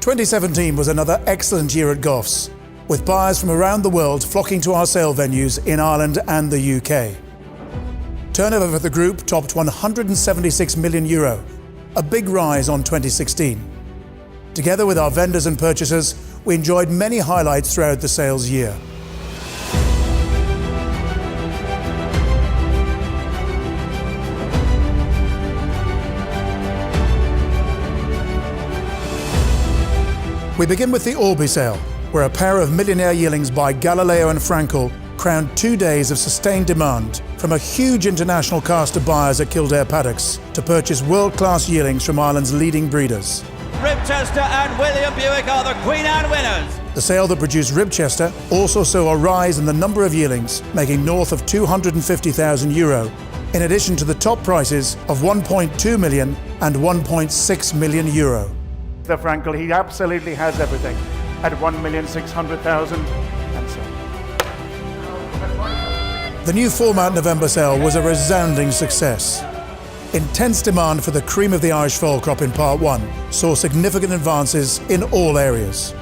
2017 was another excellent year at Goffs, with buyers from around the world flocking to our sale venues in Ireland and the UK. Turnover for the group topped €176 million, a big rise on 2016. Together with our vendors and purchasers, we enjoyed many highlights throughout the sales year. We begin with the Alby sale, where a pair of millionaire yearlings by Galileo and Frankel crowned 2 days of sustained demand from a huge international cast of buyers at Kildare paddocks to purchase world-class yearlings from Ireland's leading breeders. Ribchester and William Buick are the Queen Anne winners. The sale that produced Ribchester also saw a rise in the number of yearlings, making north of €250,000, in addition to the top prices of €1.2 million and €1.6 million. The Frankel, he absolutely has everything at 1,600,000 and so on. The new format November sale was a resounding success. Intense demand for the cream of the Irish foal crop in Part 1 saw significant advances in all areas.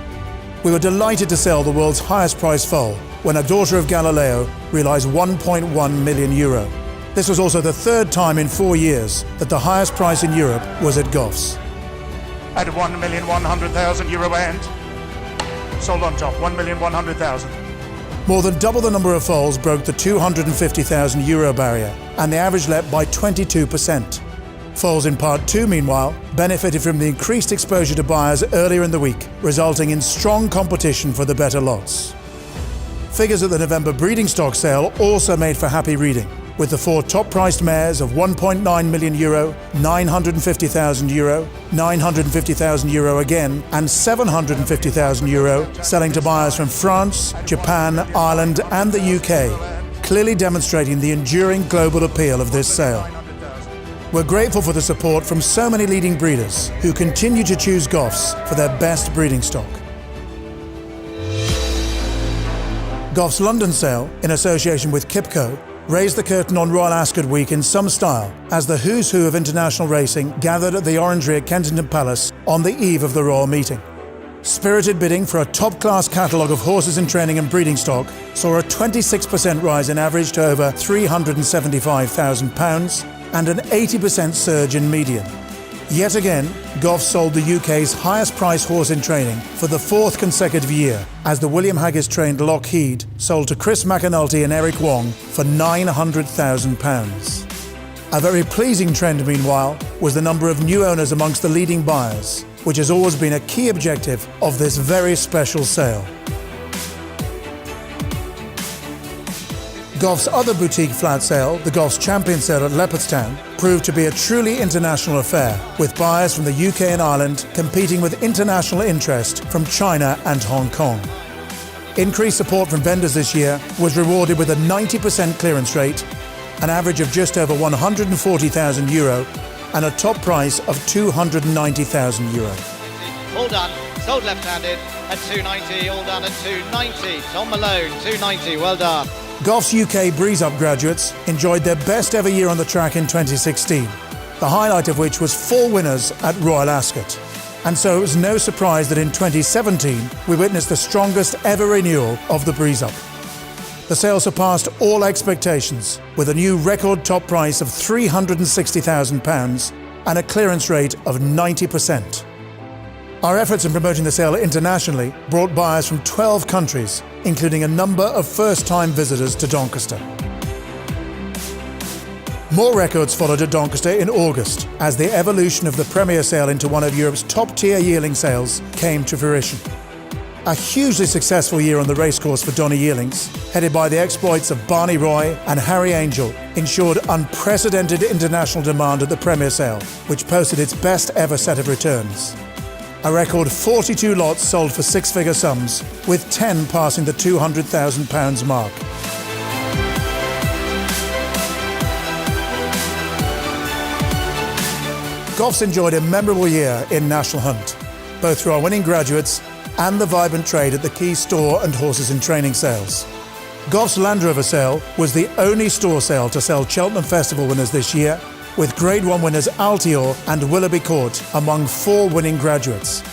We were delighted to sell the world's highest priced foal when a daughter of Galileo realised €1.1 million. This was also the third time in 4 years that the highest price in Europe was at Goffs. At €1,100,000 and sold on top, €1,100,000. More than double the number of foals broke the €250,000 barrier, and the average leapt by 22%. Foals in Part 2, meanwhile, benefited from the increased exposure to buyers earlier in the week, resulting in strong competition for the better lots. Figures at the November breeding stock sale also made for happy reading, with the 4 top-priced mares of €1.9 million, €950,000, €950,000 again, and €750,000 selling to buyers from France, Japan, Ireland and the UK, clearly demonstrating the enduring global appeal of this sale. We're grateful for the support from so many leading breeders who continue to choose Goffs for their best breeding stock. Goffs London sale, in association with Kipco, raised the curtain on Royal Ascot Week in some style as the who's who of international racing gathered at the Aintree at Kensington Palace on the eve of the royal meeting. Spirited bidding for a top-class catalogue of horses in training and breeding stock saw a 26% rise in average to over £375,000 and an 80% surge in median. Yet again, Goffs sold the UK's highest priced horse in training for the 4th consecutive year, as the William Haggis-trained Lockheed sold to Chris McAnulty and Eric Wong for £900,000. A very pleasing trend, meanwhile, was the number of new owners amongst the leading buyers, which has always been a key objective of this very special sale. Goffs' other boutique flat sale, the Goffs Champion sale at Leopardstown, proved to be a truly international affair, with buyers from the UK and Ireland competing with international interest from China and Hong Kong. Increased support from vendors this year was rewarded with a 90% clearance rate, an average of just over €140,000 and a top price of €290,000. All done, sold left-handed at $290, all done at $290. Tom Malone, $290, well done. Goffs UK Breeze Up graduates enjoyed their best ever year on the track in 2016, the highlight of which was 4 winners at Royal Ascot. And so it was no surprise that in 2017 we witnessed the strongest ever renewal of the Breeze Up. The sale surpassed all expectations, with a new record top price of £360,000 and a clearance rate of 90%. Our efforts in promoting the sale internationally brought buyers from 12 countries, including a number of first-time visitors to Doncaster. More records followed at Doncaster in August, as the evolution of the Premier sale into one of Europe's top-tier yearling sales came to fruition. A hugely successful year on the racecourse for Donny yearlings, headed by the exploits of Barney Roy and Harry Angel, ensured unprecedented international demand at the Premier sale, which posted its best ever set of returns. A record 42 lots sold for 6-figure sums, with 10 passing the £200,000 mark. Goffs enjoyed a memorable year in National Hunt, both through our winning graduates and the vibrant trade at the key store and horses in training sales. Goffs Land Rover sale was the only store sale to sell Cheltenham Festival winners this year, with Grade 1 winners Altior and Willoughby Court among 4 winning graduates.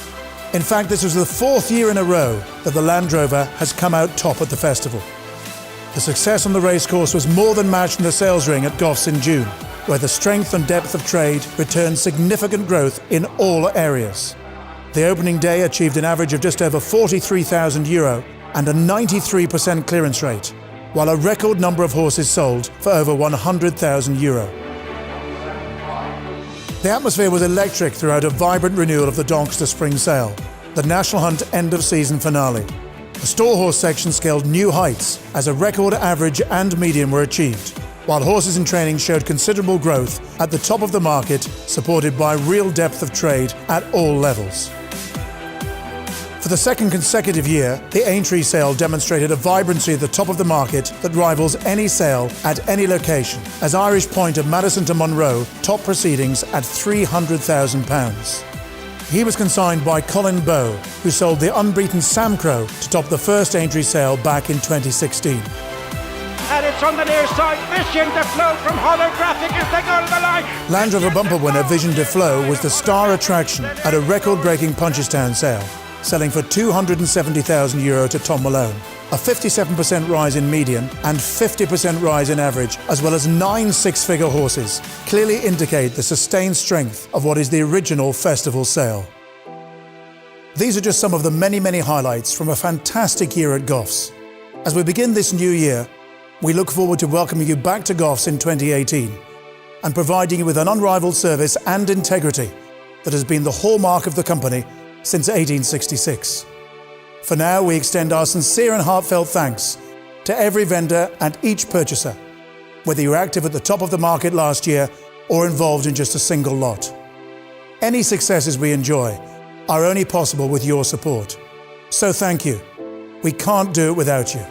In fact, this was the 4th year in a row that the Land Rover has come out top at the festival. The success on the racecourse was more than matched in the sales ring at Goffs in June, where the strength and depth of trade returned significant growth in all areas. The opening day achieved an average of just over €43,000 and a 93% clearance rate, while a record number of horses sold for over €100,000. The atmosphere was electric throughout a vibrant renewal of the Doncaster Spring Sale, the National Hunt end-of-season finale. The store horse section scaled new heights as a record average and median were achieved, while horses in training showed considerable growth at the top of the market, supported by real depth of trade at all levels. For the second consecutive year, the Aintree sale demonstrated a vibrancy at the top of the market that rivals any sale at any location, as Irish Point of Madison to Monroe topped proceedings at £300,000. He was consigned by Colin Bowe, who sold the unbeaten Sam Crow to top the first Aintree sale back in 2016. And it's on the near side. Vision to Flow from Holographic as they go to the line. Land Rover bumper winner Vision to Flow was the star attraction at a record-breaking Punchestown sale, selling for €270,000 to Tom Malone, a 57% rise in median and 50% rise in average, as well as 9 six-figure horses, clearly indicate the sustained strength of what is the original festival sale. These are just some of the many highlights from a fantastic year at Goffs. As we begin this new year, we look forward to welcoming you back to Goffs in 2018 and providing you with an unrivaled service and integrity that has been the hallmark of the company since 1866. For now, we extend our sincere and heartfelt thanks to every vendor and each purchaser, whether you're active at the top of the market last year or involved in just a single lot. Any successes we enjoy are only possible with your support. So thank you. We can't do it without you.